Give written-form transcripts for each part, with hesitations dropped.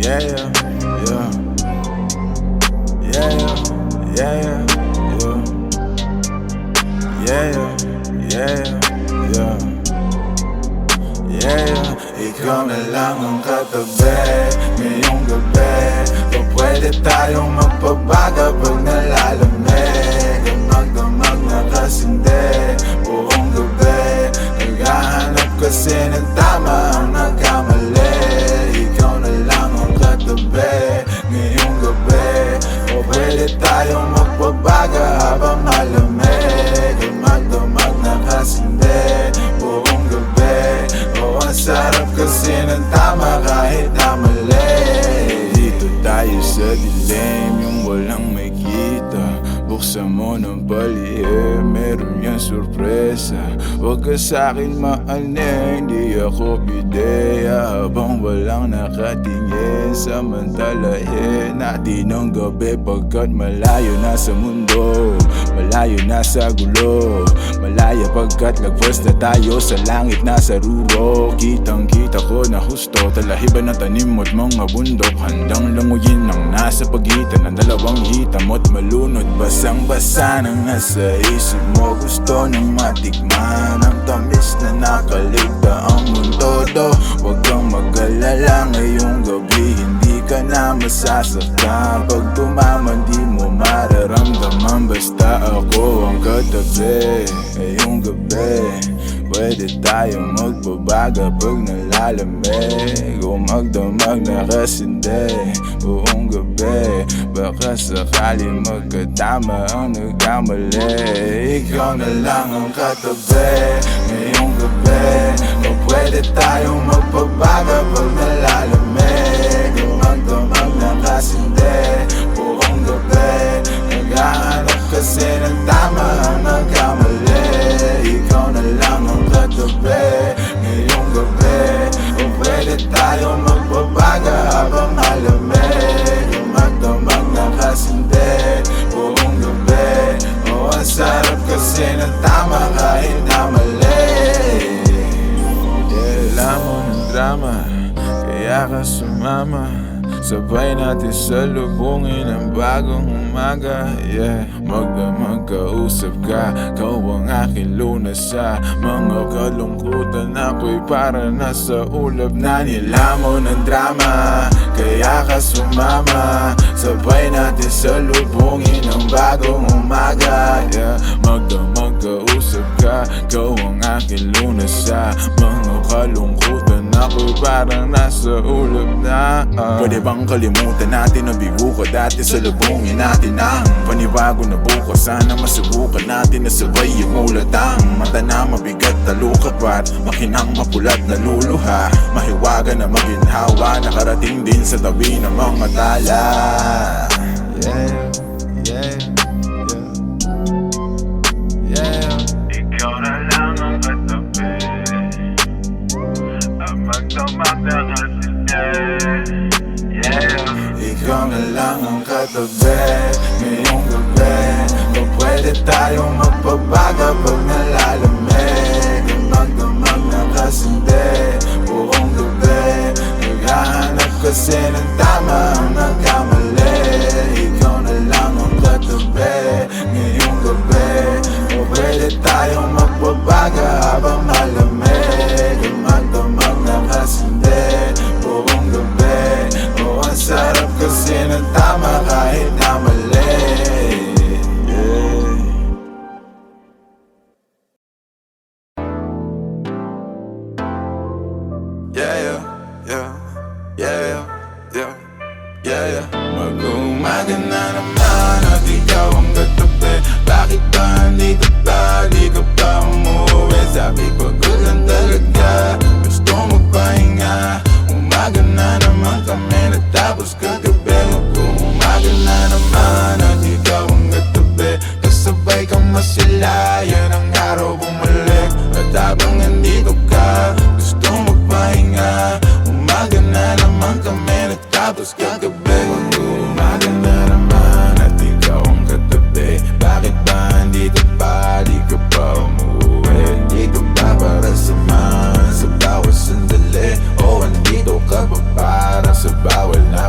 Yeah, yeah, yeah, yeah, yeah, yeah, yeah, yeah, yeah. Ikaw na lang ang katabi ngayong gabi. O pwede tayong magpabaga pag nalalamig. Damag-damag na kasindi buong gabi. Naghahanap kasi ng tama ang nagkamali. Ikaw na lang ang katabi ngayong gabi. O pwede tayong magpabaga habang malamig. Damag-damag na kasindi buong gabi. O ang sarap kasi ng tama kahit na mali. Dito tayo sa dilim, yung walang may kita. Buksan mo ng palihim, meron yan sorpresa. Huwag ka sa'kin maaning, di ako bideya. Habang walang nakatingin, samantalahin natin ang gabi. Pagkat malayo na sa mundo, malayo na sa gulo. Malaya pagkat lagpas na tayo sa langit na sa ruro. Kitang kita ko na husto, talahiban ng tanim mo't mga bundok. Handang languyin ang nasa pagitan ng dalawang hitam mo't malunod. Basang-basa nang nasa isip mo, gusto nang matikman ang tamis na nakaligta ang mundo do. Huwag kang mag-alala ngayong gabi, hindi ka na masasaktan. Pag tumaman di mo mararamdaman, basta ako ang katabi ngayong gabi. Pwede tayong magbabaga pag nalalamig. O magdamag na kasindi buong gabi. Baka sakali magkatama ang nagkamali. Ikaw na lang ang katabi ngayong gabi. O pwede tayong magbabaga pag nalalamig. O magdamag na kasindi buong gabi. Naghahanap kasi ng tama ang nagkamali. Ikaw na lang ang katabi ngayong gabi. O pwede tayong magbabaga habang malamig. O magdamag na kasindi buong gabi. O ang sarap kasi ng tama kahit na mali. Alam mo ng drama, kaya ka sumama. Sabay natin salubungin ang bagong umaga. Yeah, magdamag kausap ka, kau ang aking lunas sa mga kalungkutan. Ako'y para nasa ulap na nilamon ng drama. Kaya ka sumama, sabay natin salubungin ang bagong umaga. Yeah, magdamag kausap ka, kau ang aking lunas sa mga kalungkutan. Ako'y parang nasa ulap na Pwede bang kalimutan natin ang bigo ko dati? Salubungin natin ang panibago na bukas. Sana masubukan natin na sabay yung ulatang mata na mabigat na lukapat, makinang mapulat na luluha. Mahiwaga na maginhawa, nakarating din sa tabi ng mga tala. Yeah, yeah, yeah, yeah. Ikaw na lang ang katabi, ang magdamag na kasindi. Yeah. Ikaw na lang ang katabi ngayong gabi. O pwede tayong magpabaga pag nalalamig. Ang magdamag na kasindi buong gabi. Naghahanap kasi ng tama ang nagkamali. Ikaw na lang ang katabi ngayong gabi. O pwede tayong magpabaga habang malamig. Ang magdamag na kasindi buong gabi. O ang sarap kasi ng tama kahit na mali. Yeah, yeah, yeah, yeah, yeah, yeah. Mag-umaga na naman at ikaw ang katabi. Bakit ba nandito ka? Di ka pa umuwi. Sabi pagod lang talaga, gusto magpahinga. Umaga na naman kami natapos kagabi. Mag-umaga na naman at ikaw ang katabi. Kasabay kang masilayan ang araw bumalik. At habang nandito ka, gusto magpahinga. Umaga na naman kami natapos kagabi. Mag-umaga na naman at ikaw ang katabi. Bakit ba nandito pa? Di ka pa umuwi. Di ka pa para samahan sa bawat sandali. O andito ka pa para sa bawal na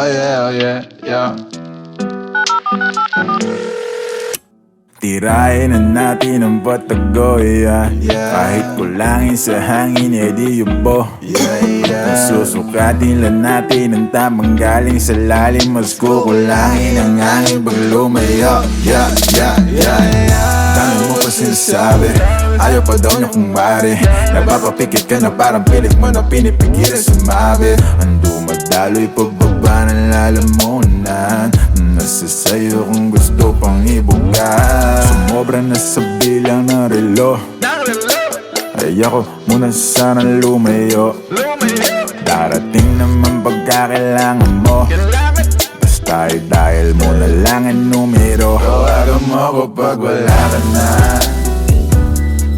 Oh yeah, yeah. Tirahin na natin ang patagoy, kahit kulangin sa hangin, edi yubo. Susukatin lang natin ang tamang galing sa lalim, mas kukulangin ang hangin pag lumayo. Dami mo pa sinasabi, ayaw pa daw niya kung mari. Napapapikit ka na parang pilit mo na pinipigilan sumabi. Ang dumadaloy pagbaba ng lalamunan, nasa sayo kung gusto pang ibuga. Sumobra na sa bilang ng relo, ay ako muna sana lumayo. Darating naman pagkakailangan mo, basta dahil mo na lang ang numero. Tawagan mo ako pag wala ka na,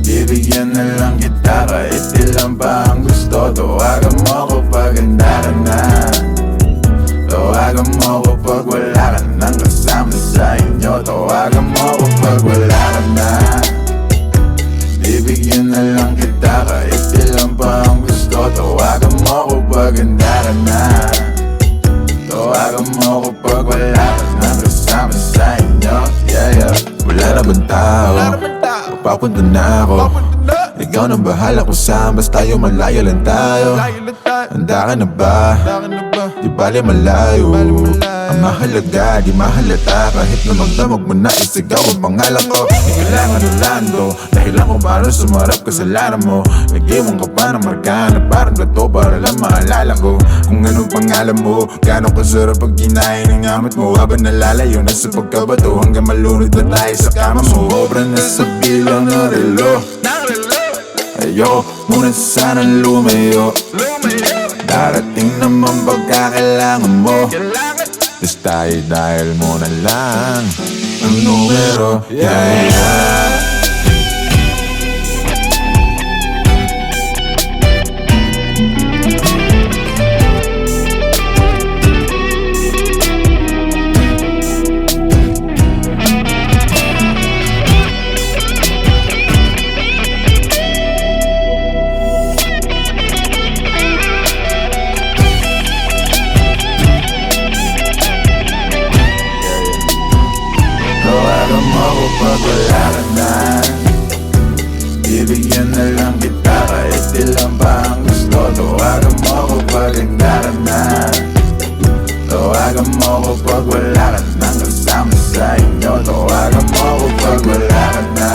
bibigyan na lang kita kahit ilan pa ang gusto. Tawagan mo ako pag handa ka na, tawagan mo ako pag wala ka nang kasama sa inyo. Tawagan mo ako pag wala ka na, bibigyan na lang kita kahit ilan pa ang gusto. Tawagan mo ako pag handa ka na, tawagan mo ako pag wala ka nang kasama sa inyo. Wala na bang tao, papunta na ako. Ikaw nang bahala kung saan, basta tayo malayo lang tayo. Handa ka na ba? Di bali malayo. Ang mahalaga, di mahalata, kahit na magdamag mo na isigaw ang pangalan ko. Di kailangan ulando, dahilan kung paano sumarap kasalanan mo. Nag-iwan ka pa ng marka na parang gato para lang maalala ko kung anong pangalan mo. Gano'ng kasarap pag kinain ng amat mo, habang nalalayo na sa pagkabato hanggang malunod na tayo sa kama mo. Sobra na sa bilang ng relo, ayoko muna sana lumayo. Darating naman pagkakailangan mo, basta dahil mo na lang ang numero. Tawagan mo ako pag wala ka na, bibigyan na lang kita kahit ilan pa ang gusto. Tawagan mo ako pag handa ka na, tawagan mo ako pag wala ka nang kasama sa inyo. Tawagan mo ako pag wala ka na,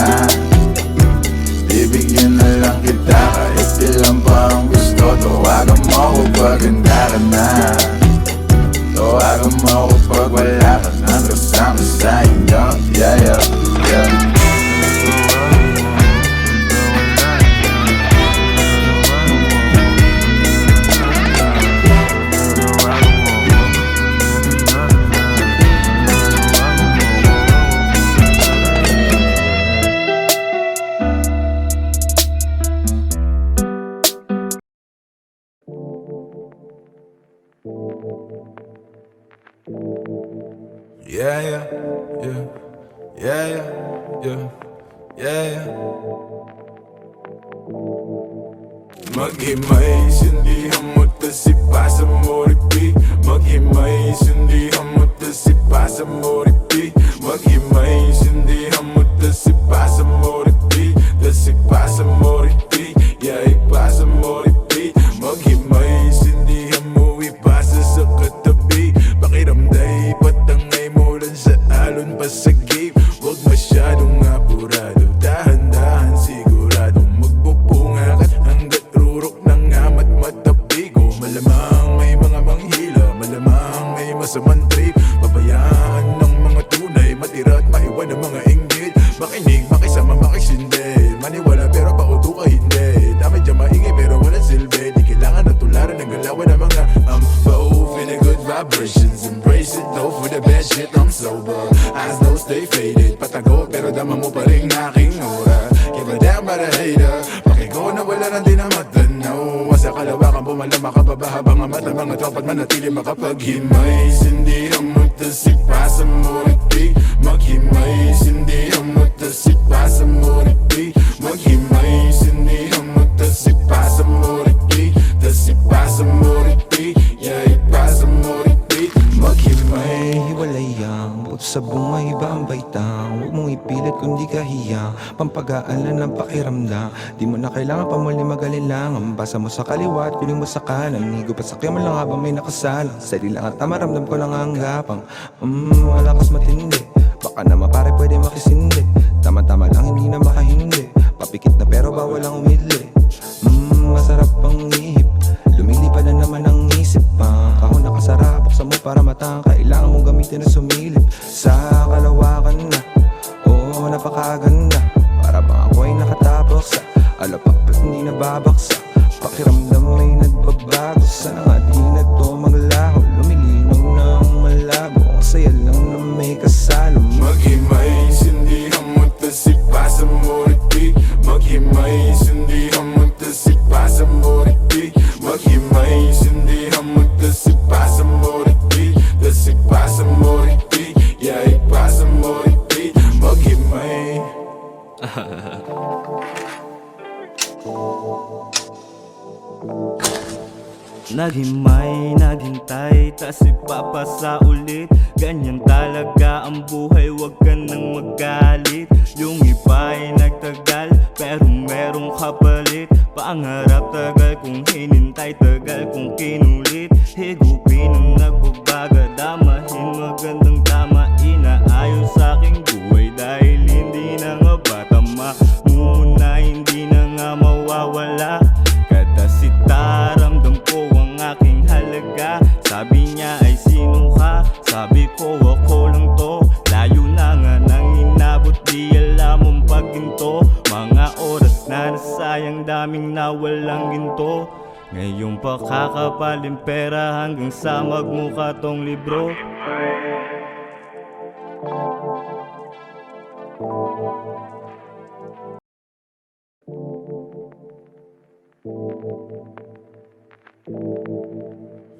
bibigyan na lang kita kahit ilan pa ang gusto. Tawagan mo ako pag handa ka na, tawagan mo ako pag wala ka nang kasama sa inyo. Maghimay, sindihan mo tas ipasa mo repeat. Maghimay, sindihan mo tas ipasa mo repeat. Maghimay, sindihan mo tas ipasa mo repeat. Tas ipasa mo repeat, ipasa mo repeat. Maghimay, sindihan mo ipasa sa katabi. Pakiramday, patangay mo lang sa alon pa sa gate. Huwag masyadong apurado, dahan-dahan siguradong magpupunga ka hanggat rurok ng amat matabigo. Malamang may mga manghila, malamang may masamang trip. Pabayaan ng mga tunay, matira at maiwan ng mga inggit. Makinig, makisama, makisindi, maniwala pero pauto ka hindi. Dami dyan maingay pero walang silbi. Di kailangan na tularan ng galawan ng mga pa-off in a good vibrations. Embrace it though for the bad shit, I'm sober. Eyes though stay faded, patago pero dama mo pa rin aking aura. Give a damn about a hater, pakigo na wala nang di na matanaw. Sa kalawakan pumalama ka baba habang ang mata mga tropa't manatili makapaghimay. Sindihan mo tas ipasa mo repeat. Maghimay, sindihan mo tas ipasa mo repeat. Maghimay, sindihan mo tas ipasa mo repeat. Tas ipasa mo repeat, ipasa mo repeat. Sa bunga iba ang baitang, huwag mong ipilit kung di ka hiya. Pampagaalan ng pakiramdam, di mo na kailangan pa muli mag-alinlangan. Basa mo sa kaliwa at piling mo sa kanan, higop at sakyan mo lang habang may nakasalang. Sali lang at tama, ramdam ko lang ang gapang. Malakas matindi, baka naman pare pwede makisindi. Tama-tama lang hindi na makahindi, papikit na pero bawal ang umidli. Masarap ang ihip, lumilipad na naman ang isip pa. Kahon nakasara, buksan mo para matang. Kailangan mong gamitin na sumilip sa kalawakan na. Oo, napakaganda, para bang ako ay nakatapos sa alapak ba't hindi nababaksa. Pakiramdam may nagbabago, sana nga di na to maglaho. Lumilinaw ng malabo, saya lang na may kasalo. Maghimay, sindihan mo tasipa sa moriti. Maghimay, sindihan mo tasipa sa moriti. Maghimay, sindihan mo tasipa sa moriti. Tasipa sa moriti, yay pa sa moriti. Maghimay. Naghimay, naghintay, tas ipapasa ulit. Ganyan talaga ang buhay, wag ka nang magalit. Yung iba ay nagtagal, pero merong kapalit. Pangarap tagal kong hinintay, tagal kong kinulit. Higupin ang nagbabaga, damahin magandang tama. Inaayos sa aking buhay dahil hindi na nga ba tama. Muna hindi na nga mawawala. Kadasita, ramdam ko ang aking halaga. Sabi niya ay sino ka? Sabi ko ako lang to. Layo na nga nang inabot, di alam ang pagginto. Mga oras na nasayang, daming nawalang ginto. Ngayon pa kakapaling pera hanggang sa magmukha tong libro.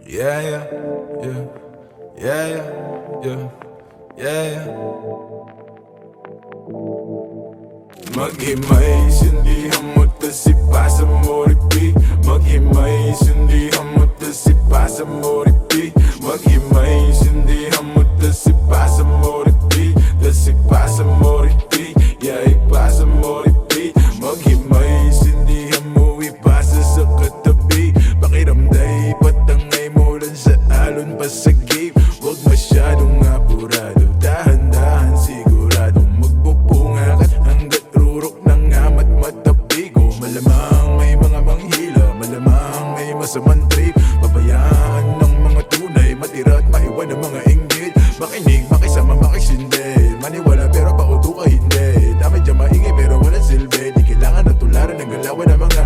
Yeah, yeah, yeah, yeah, yeah, yeah, yeah, yeah. Maghimay, sindihan mo tasipa sa moriti. Maghimay, sindihan mo tasipa sa moriti. Maghimay, sindihan mo tasipa sa moriti. Tasipa sa moriti, yay pa sa moriti. Maghimay, sindihan mo ipasa sa katabi. Pakiramday, patangay mo lang sa alon pa sa game. Huwag masyadong apurado, dahan-dahan siguradong magpupunga ka hanggat rurok ng amat matabigo. Malamang may mga manghila, malamang may masamang trip. Pabayaan ng mga tunay, matira at maiwan ng mga inggit. Makinig, makisama, makisindi. Maniwala pero pauto ka hindi. Dami dyan maingay pero walang silbi. Di kailangan na tularan ng galawan ng mga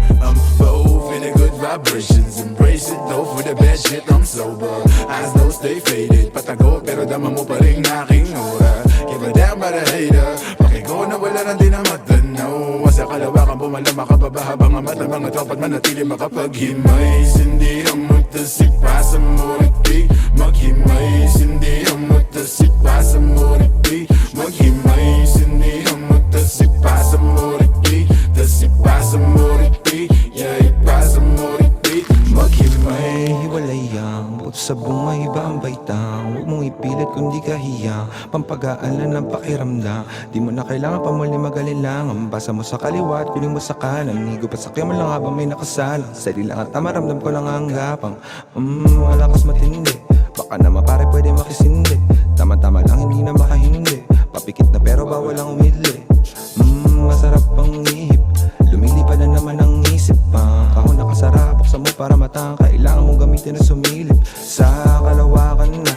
feeling good vibrations. Embrace it though for the bad shit, I'm sober. Eyes though stay faded, patago pero dama mo pa rin aking aura. Give a damn about a hater, pakigo na wala nang di na matanaw. Sa kalawakan pumalama ka baba habang ang mata mga tropa't manatili makapaghimay. Sindihan mo tasipa sa moriti. Maghimay, sindihan mo tasipa sa moriti. Maghimay, sindihan mo tasipa sa moriti. Tasipa sa moriti, yay pa sa moriti. Maghimay. Hiwalay ang bukod sa bunga iba ang baitang, huwag mong ipilit kung di ka hiya. Pampagaalan ng pakiramdam, di mo na kailangan pa muli mag-alinlangan. Basa mo sa kaliwa at piling mo sa kanan, higop at sakyan mo lang habang may nakasalang. Sali lang at tama, ramdam ko lang ang gapang. Malakas matindi, baka naman pare pwede makisindi. Tama-tama lang hindi na makahindi, papikit na pero bawal ang umidli. Masarap ang ihip, lumilipad na naman ang isip pa. Kahon nakasara, buksan mo para matang. Kailangan mong gamitin na sumilip sa kalawakan na.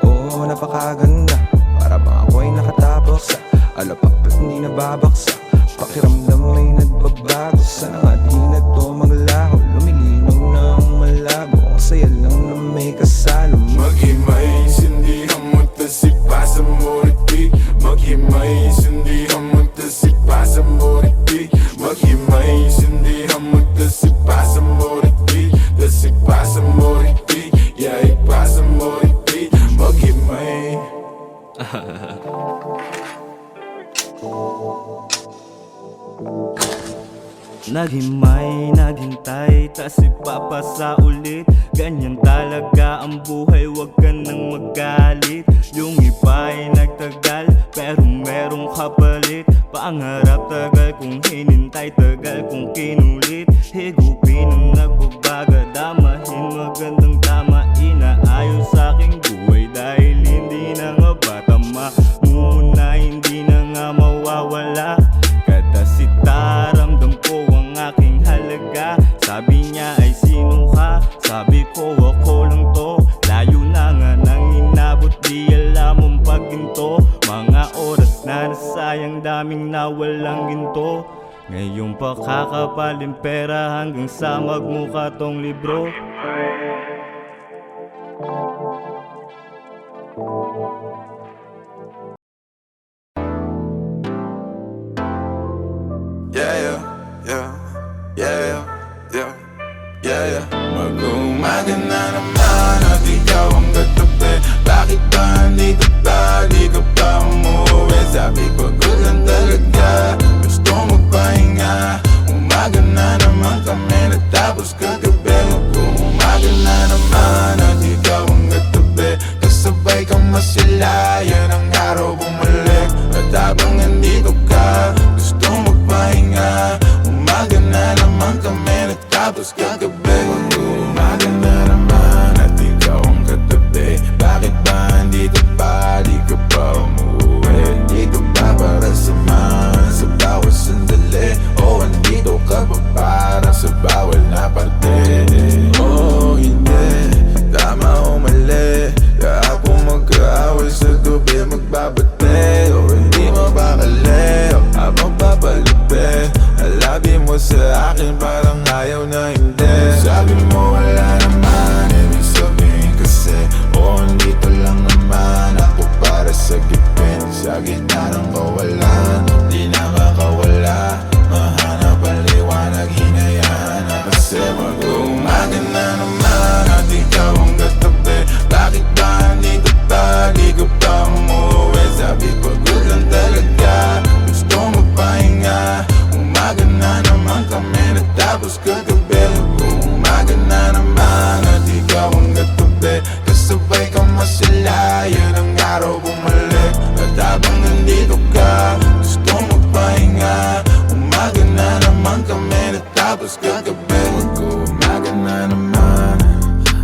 Oo, napakaganda, para bang ako ay nakatapos sa alapak ba't hindi nababaksa. Pakiramdam may nagbabago, sana nga di na to maglaho. Lumilinaw ng malabo, saya lang na may kasalo. Maghimay, sindihan mo tasipa sa moriti. Maghimay, sindihan mo tasipa sa moriti. Maghimay, sindihan mo tasipa sa moriti. Tasipa sa moriti, yay pa sa moriti. Maghimay. Naghimay, naghintay naghintay, tas ipapasa ulit. Ganyan talaga ang buhay, wag ka nang magalit. Yung iba ay nagtagal, pero merong kapalit. Pangarap tagal kong hinintay, tagal kong kinulit. Higupin ang nagbabaga, damahin magandang tama. Inaayos sa aking buhay dahil hindi na nga ba tama. Muna hindi na nga mawawala. Kadasita, ramdam ko ang aking halaga. Sabi niya ay sino ka? Sabi ko ako lang to. Layo na nga nang inabot, di alam ang pagginto. Mga oras na nasayang, daming nawalang ginto. Ngayon pa kakapaling pera hanggang sa magmukha tong libro. Yeah, yeah, yeah, yeah, yeah, yeah, yeah. Mag-umaga na naman at ikaw ang katabi. Bakit ba nandito ka? Di ka pa umuwi. Sabi pagod lang talaga, gusto magpahinga. Umaga na naman kami natapos kagabi. Mag-umaga na naman at ikaw ang katabi. Kasabay kang masilayan ang araw bumalik. At habang nandito ka, gusto magpahinga. Umaga na naman kami natapos kagabi. Mag-umaga na naman at ikaw ang katabi. Bakit ba andito pa? Di ka pa umuwi. Dito ba para samahan sa bawat sandali? O andito ka ba para sa bawal na parte? Oh hindi, tama o mali. Kahapon magkaaway sa gabi magbabate. O hindi mabakali o habang papalipi. Alabi mo sa akin parang ayaw na hindi. Sabi mo wala naman, ibig sabihin kasi o andito lang naman ako para sa gipin. Sa gitna ng kawalan, di nakakawala. Mahanap ang liwanag, hinayaan na kasi. Mag-umaga na naman at ikaw ang katabi. Bakit ba andito pa? Di ka pa umuwi. Sabi pagod lang talaga, gusto magpahinga. Umaga na naman kami natapos kagabi. Mag-umaga na naman at ikaw ang katabi. Kasabay kang masilayan ang araw bumalik. At habang nandito ka, gusto magpahinga. Umaga na naman kami natapos kagabi. Mag-umaga na naman,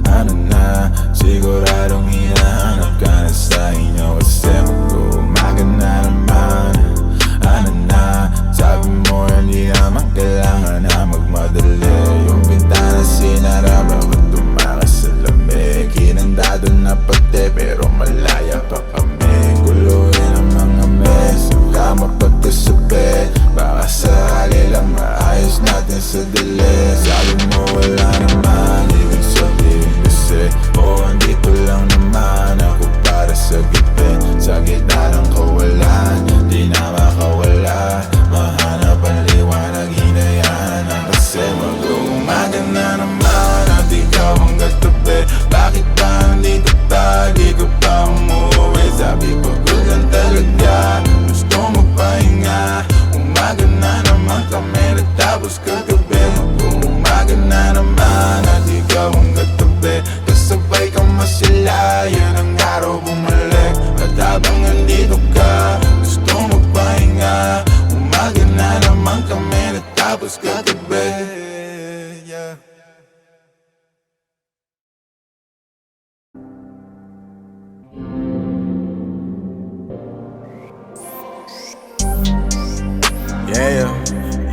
ano na, siguradong hinahanap ka na sa inyo. Kasi mag-umaga na naman, ano na, sabi mo hindi naman kailangan na magmadali. Yung bintana sinara, bakit tumakas sa lamig? Hinandado na pati pero malaya pa kami. Guluhin ang mga mes, saka mapagkasabi. Baka sakali lang maayos natin sa dali. Sabi mo wala naman, ibig sabihin kasi o andito lang naman ako para sa gipin. Sa gitna ng kawalan, di na makawala. Mahanap ang liwanag, hinayaan na kasi. Mag-umaga na naman at ikaw ang katabi. Bakit ba andito pa? Di ka pa umuwi. Sabi pagod lang talaga, gusto magpahinga. Umaga na naman kami natapos kagabi. Mag-umaga na naman at ikaw ang katabi. Kasabay kang masilayan ang araw bumalik. At habang nandito ka, gusto magpahinga. Umaga na naman kami natapos kagabi. Yeah. Yeah, yeah,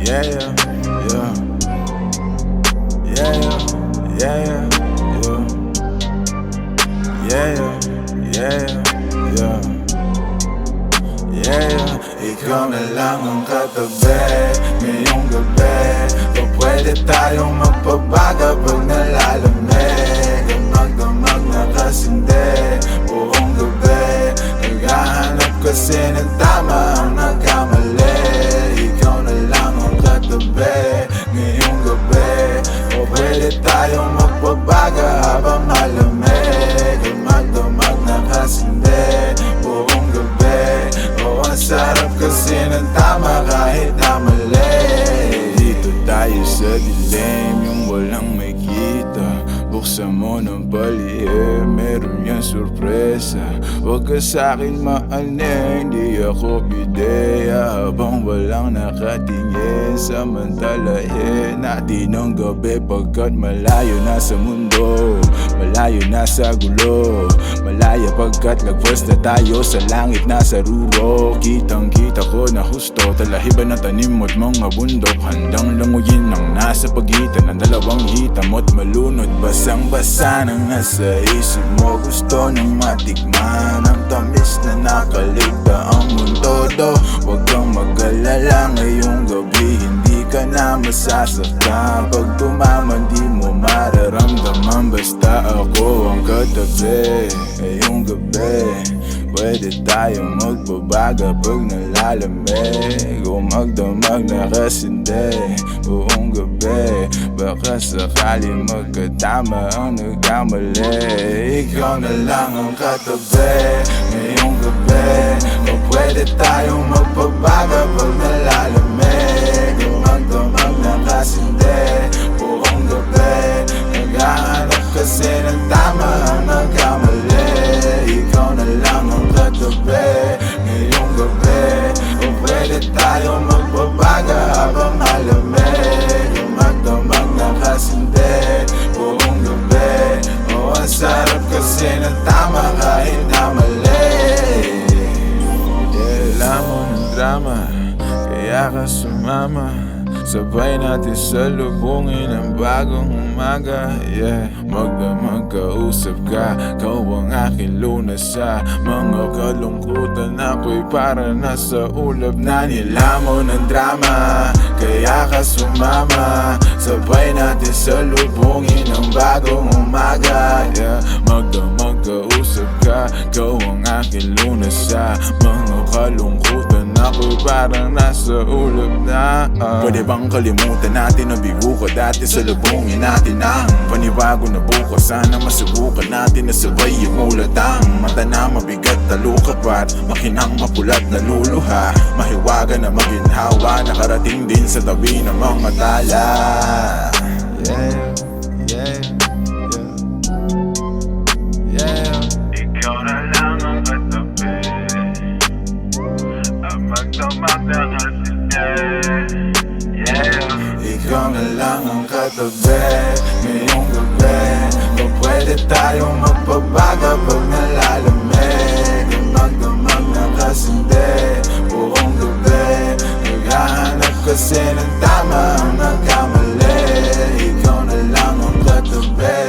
yeah, yeah, yeah, yeah, yeah, yeah, yeah, yeah. Ikaw na lang ang katabi ngayong gabi. O pwede tayong magpabaga pag nalalamig. Damag-damag na kasindi buong gabi. Naghahanap kasi ng tama ang nagkamali. Ikaw na lang ang katabi ngayong gabi. O pwede tayong magpabaga habang malamig. Damag-damag na kasindi buong gabi. O ang sarap kasi ng tama kahit na mali. Dito tayo sa dilim, yung pag-asa. Huwag ka sa'kin maaning, di ako bideya. Habang walang nakatingin, samantalahin natin ang gabi. Pagkat malayo na sa mundo, malayo na sa gulo. Malaya pagkat lagpas na tayo sa langit na sa ruro. Kitang kita ko na husto, talahiban ng tanim mo't mga bundok. Handang languyin ang nasa pagitan ng dalawang hitam mo't malunod. Basang-basa nang nasa isip mo, gusto nang matikman ang tamis na nakaligta ang mundo. Huwag kang mag-alala ngayong gabi, hindi ka na masasaktan. Pag tumaman di mo mararamdaman, basta ako ang katabi. Ngayong gabi, pwede tayong magbabaga pag nalalamig. O magdamag na kasindi buong gabi, baka sakali magkatama ang nagkamali. Ikaw na lang ang katabi ngayong gabi. O pwede tayong magbabaga pag nalalamig. O magdamag na kasindi buong gabi, naghahanap kasi ng tama ang nagkamali. Ikaw na lang ang katabi ngayong gabi. O pwede tayong magbabaga habang malamig. O magdamag na kasindi buong gabi. O ang sarap kasi ng tama kahit na mali. Alam mo ng drama, kaya ka sumama. Sabay natin salubungin ang bagong umaga. Magdamag kausap ka, kau ang aking lunas sa mga kalungkutan. Ako'y para nasa ulap na nilamon ng drama, kaya ka sumama. Sabay natin salubungin ang bagong umaga. Magdamag kausap ka, kau ang aking lunas sa mga kalungkutan. Ako'y parang nasa ulap na Pwede bang kalimutan natin na bigo ka dati? Salubungin natin ang panibago na bukas. Sana masubukan natin na sabay yung ulatang mata na mabigat na lukapat, makinang mapulat na luluha, mahiwaga na maginhawa, nakarating din sa tabi ng mga tala. Ikaw na lang ang katabi, ang magdamag na kasindi. Ikaw na lang ang katabi ngayong gabi. O pwede tayong magbabaga pag nalalamig. Ang magdamag na kasindi buong gabi, naghahanap kasi ng tama ang nagkamali. Ikaw na lang ang katabi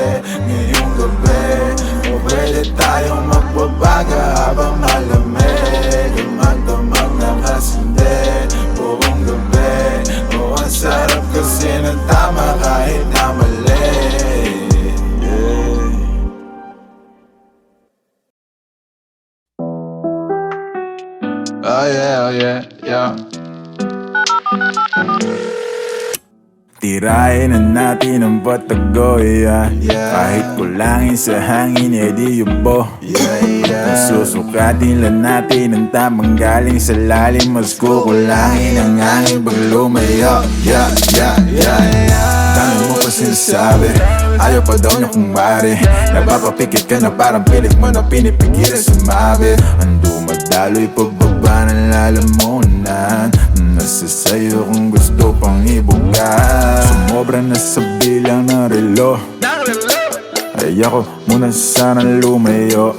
ngayong gabi. O pwede tayong magbabaga habang malamig. Ang magdamag na kasindi buong gabi. O ang sarap kasi ng tama kahit na mali. Oh yeah. Tirahin na natin ang patagoy, kahit kulangin sa hangin, edi yubo. Susukatin lang natin ang tamang galing sa lalim, mas kukulangin ang hangin pag lumayo. Dami mo pa sinasabi, ayaw pa daw niya kung mari. Napapapikit ka na parang pilit mo na pinipigilan sumabi. Ang dumadaloy pagbaba ng lalamunan, nasa sayo kung gusto pang ibuga. Sumobra na sa bilang ng relo, ay ako muna sana lumayo.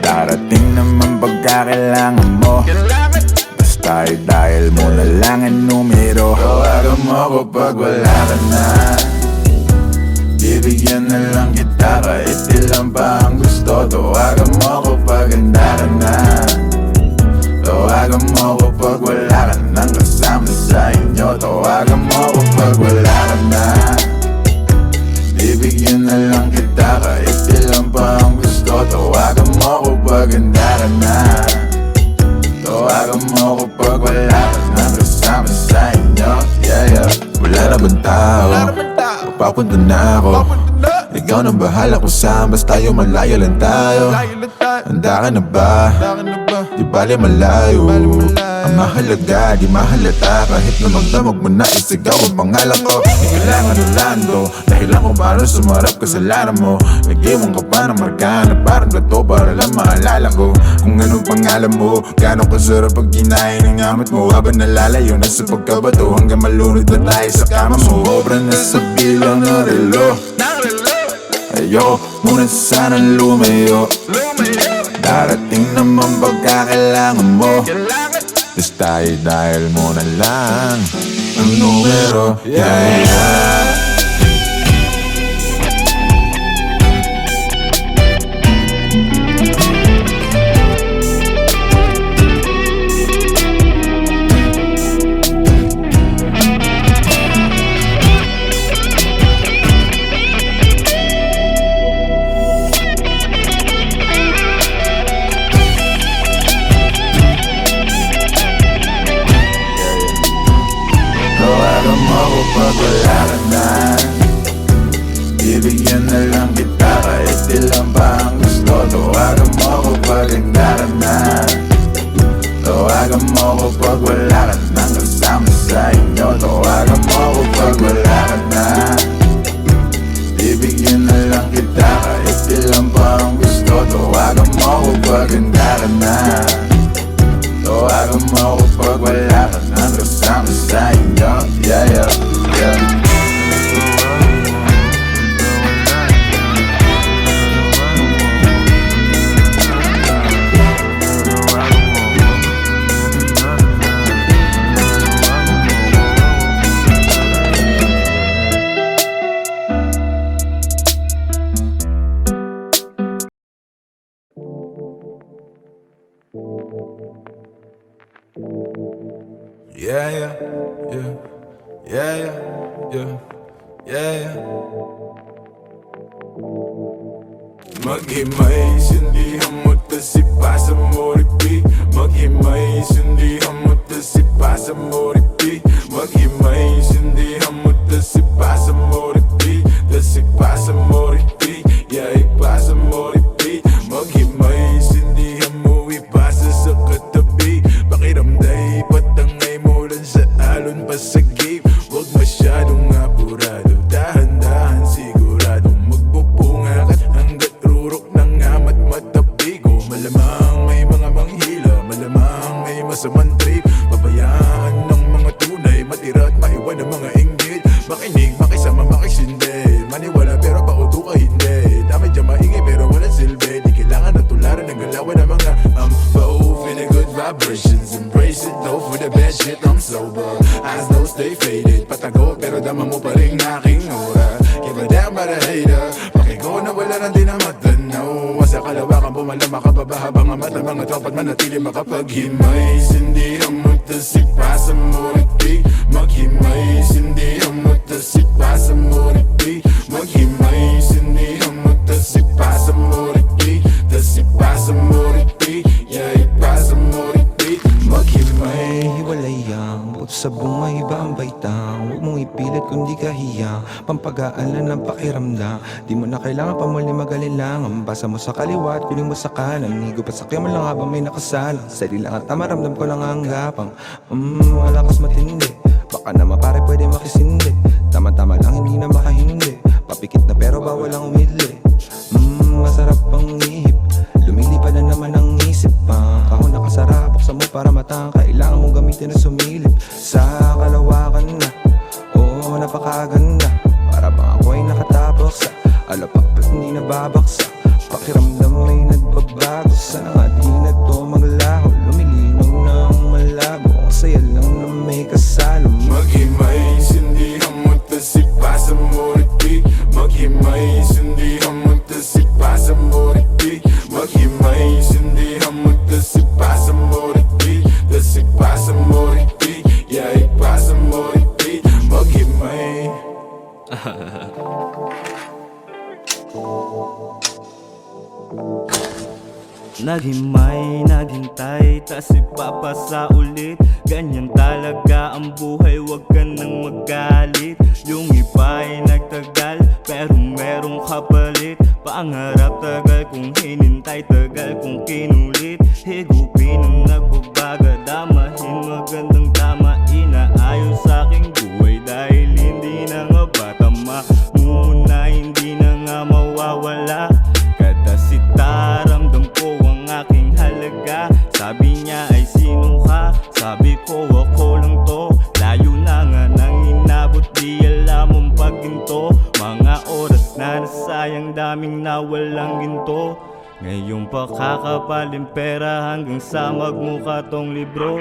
Darating naman pagkakailangan mo, basta dahil mo na lang ang numero. Tawagan mo ko pag wala ka na, bibigyan na lang kita kahit ilan pa ang gusto. Tawagan mo ko pag handa ka na, tawagan mo ko pag wala ka nang kasama sa inyo. Tawagan mo ko pag wala ka na, bibigyan na lang kita kahit ilan pa ang gusto. Tawagan mo ko pag handa ka na, tawagan mo ko pag wala ka nang kasama sa inyo. Wala na bang tao, papunta na ako. Ikaw nang bahala kung saan, basta tayo malayo lang tayo. Handa ka na ba? Di bali malayo. Ang mahalaga, di mahalata. Kahit na magdamag mo na isigaw ang pangalan ko. Di kailangan Orlando, dahilan kung paano sumarap kasalanan mo. Nag-iwan ka pa ng marka na parang gato para lang maalala ko kung anong pangalan mo. Gano'ng kasarap pag ginahin ang amat mo. Habang nalalayo na sa pagkabato hanggang malunod na tayo sa kama mo. Sobra na sa bilang ng relo. Ayoko muna sana lumayo. Darating naman pagkakailangan mo. Tas tayo dahil mo na lang ang numero. Yeah, yeah. Tawagan mo ko pag wala ka na. Bibigyan na lang kita kahit ilan pa ang gusto. Tawagan mo ko pag handa ka na. Tawagan mo ko pag wala ka nang kasama sa inyo. Tawagan mo ko pag wala ka na. Bibigyan na lang kita kahit ilan pa ang gusto. Tawagan mo ko pag handa ka na. Tawagan mo ko pag wala ka nang kasama sa inyo. Yeah, yeah, yeah. Yeah, yeah, yeah, yeah, yeah, yeah, yeah, yeah. Maghimay, sindihan mo tas ipasa mo repeat. Maghimay, sindihan mo tas ipasa mo repeat. Maghimay, sindihan mo tas ipasa mo repeat. Tas ipasa mo repeat, yeah, ipasa mo repeat. Maghimay, sindihan mo ipasa sa katabi. Pakiramday, patangay mo lang sa alon pa sa game. Huwag masyadong apurado, dahan-dahan siguradong magpupunga ka hanggat rurok ng amat matabigo. Malamang may mga manghila, malamang may masamang trip. Pabayaan ng mga tunay, matira at maiwan ng mga inggit. Makinig, makisama, makisindi. Maniwala pero pauto ka hindi. Dami dyan maingay pero walang silbi. Di kailangan na tularan ng galawan ng mga pa-off in a good vibrations. Embrace it though for the bad shit, I'm sober. Eyes though stay faded. Patago pero dama mo pa rin aking aura. Give a damn about a hater. Pakigo na wala nang di na matanaw. Sa kalawakan pumalama ka baba habang ang mata mga tropa't manatili makapaghimay. Sindihan mo tas ipasa mo repeat. Maghimay, sindihan mo tas ipasa mo repeat. Maghimay, sindihan mo tas ipasa mo repeat. Tas ipasa mo repeat, yeah, ipasa mo repeat. Maghimay. Hiwalay ang bukod sa bunga iba ang baitang. Huwag mong ipilit kung di ka hiya. Pampagaalan ng pakiramdam. Di mo na kailangan pa muli mag-alilangan. Basa mo sa kaliwa at piling mo sa kanan. Higop at sakya mo lang habang may nakasalang. Sali lang at maramdam ko lang ang gapang. Malakas matindi. Baka naman pare pwede makisindi. Tama-tama lang hindi na makahindi. Papikit na pero bawal ang umidli. Masarap ang ihip. Lumilipad na naman ang isip pa. Kahon nakasara, buksan mo para matang. Kailangan mong gamitin na sumilip. Sa kalawakan na, oo, napakaganda. Para bang ako ay nakatapos sa alapak at hindi nababaksa. Pakiramdam may nagbabago. Sana nga di na to maglaho. Lumilinaw ng malabo. Saya lang na may kasalo. Maghimay, sindihan mo tas ipasa mo repeat. Maghimay, sindihan mo tas ipasa mo repeat. Maghimay, sindihan mo tas ipasa mo repeat. Tas ipasa mo repeat, yeah, ipasa mo repeat. Maghimay. Naghimay, naghintay, tas ipapasa ulit. Ganyan talaga ang buhay, wag ka nang magalit. Yung iba ay nagtagal, pero merong kapalit. Pangarap tagal kong hinintay, tagal kong kinulit. Higupin ang nagbabaga, damahin magandang tama. Inaayos sa aking buhay dahil hindi na nga ba tama. Muna hindi na nga mawawala. Kadasita, ramdam ko ang aking halaga. Sabi niya ay sino ka? Sabi ko ako lang to. Layo na nga nang inabot, di alam ang pagginto. Mga oras na nasayang, daming nawalang ginto. Ngayong pakakapaling pera hanggang sa magmukha tong libro.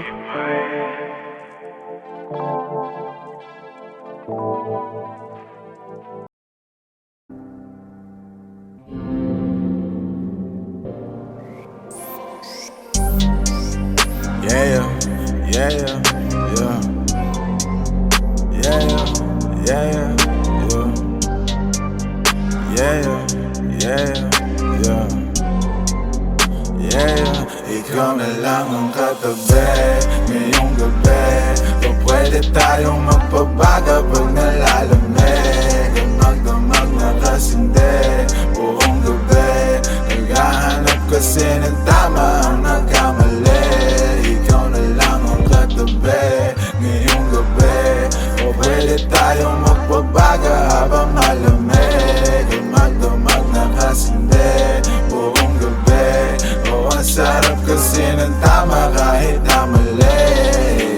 Yeah, yeah, yeah, yeah, yeah, yeah, yeah, yeah. Ikaw na lang ang katabi ngayong gabi. O pwede tayong magpabaga pag nalalamig. Ang magdamag na kasindi buong gabi. Naghahanap kasi ng tama ang nagkamali. Ikaw na lang ang katabi ngayong gabi. O pwede tayong magpabaga habang malamig. Ang magdamag na kasindi buong gabi. O ang sarap kasi ng tama kahit na mali.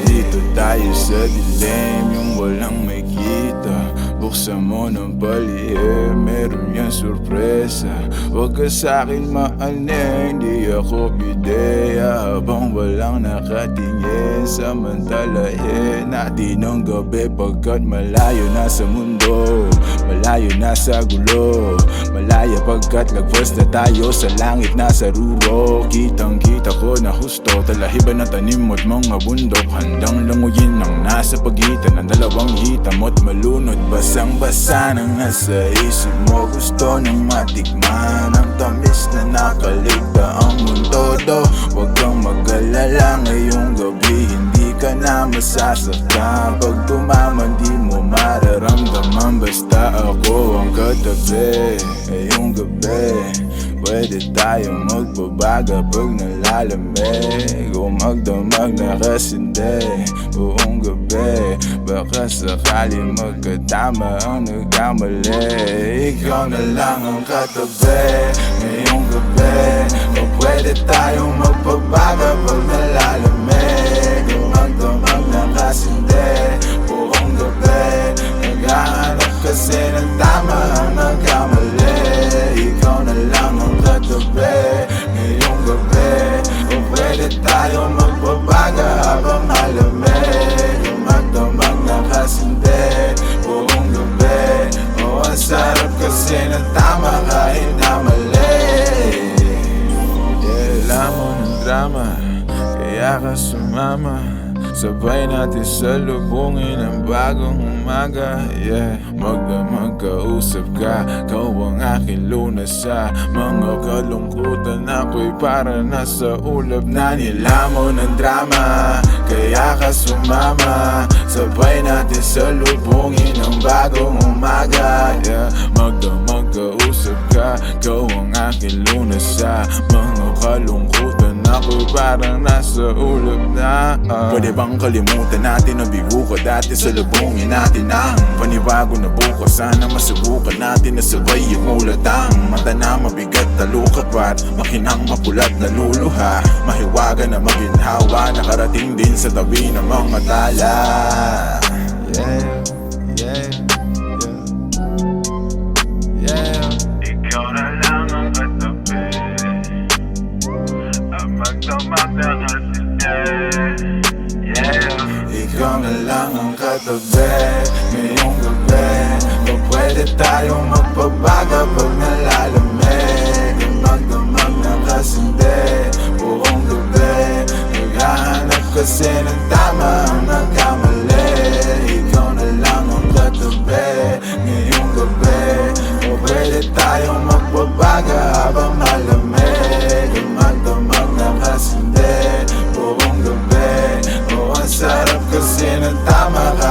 Dito tayo sa dilim, yung walang may kita. Buksan mo ng palihim, meron yan sorpresa. Huwag ka sa'kin maaning, di ako bideya. Habang walang nakatingin, samantalahin natin ang gabi. Pagkat malayo na sa mundo, malayo na sa gulo. Malaya pagkat lagpas na tayo sa langit na sa ruro. Kitang kita ko na husto, talahiban ng tanim mo't mga bundok. Handang languyin ang nasa pagitan ng dalawang hitam mo't malunod. Basang-basa nang nasa isip mo, gusto nang matikman ang tamis na nakaligta ang mundo do. Huwag kang mag-alala ngayong gabi, hindi ka na masasaktan. Pag tumaman di mo mararamdaman, basta ako ang katabi ngayong gabi. Pwede tayong magbabaga pag nalalamig. O magdamag na kasindi buong gabi. Baka sakali magkatama ang nagkamali. Ikaw na lang ang katabi ngayong gabi. O pwede tayong magbabaga pag nalalamig. O magdamag na kasindi buong gabi. Naghahanap kasi ng tama ang nagkamali. Ikaw na lang ang katabi ngayong gabi. O pwede tayong magbabaga habang malamig. O magdamag na kasindi buong gabi. O ang sarap kasi ng tama kahit na mali. Yeah, alam mo ng drama, kaya ka sumama. Sabay natin salubungin ang bagong umaga. Yeah, magkausap ka, kau ang aking lunas sa mga kalungkutan. Ako'y para nasa ulap na nilamon ng drama. Kaya ka sumama, sabay natin salubungin ang bagong umaga. Yeah, magkausap ka, kau ang aking lunas sa mga kalungkutan. Ako'y parang nasa ulap na Pwede bang kalimutan natin ang bigo ko dati? Salubungin natin ang panibago na bukas. Sana masubukan natin na sabay yung ulatang mata na mabigat na lukapat, makinang mapulat na luluha. Mahiwaga na maginhawa, nakarating din sa tabi ng mga tala. Yeah, yeah, yeah, yeah. Ikaw na lang ang katabi, ang magdamag na kasindi. Yeah. Ikaw na lang ang katabi ngayong gabi. O pwede tayong magpabaga pag nalalamig. Ang magdamag na kasindi buong gabi. Naghahanap kasi ng tama ang nagkamali. Ikaw na lang ang katabi ngayong gabi. O pwede tayong magpabaga habang malamig. Ang magdamag na kasindi buong gabi. O ang sarap kasi ng tama.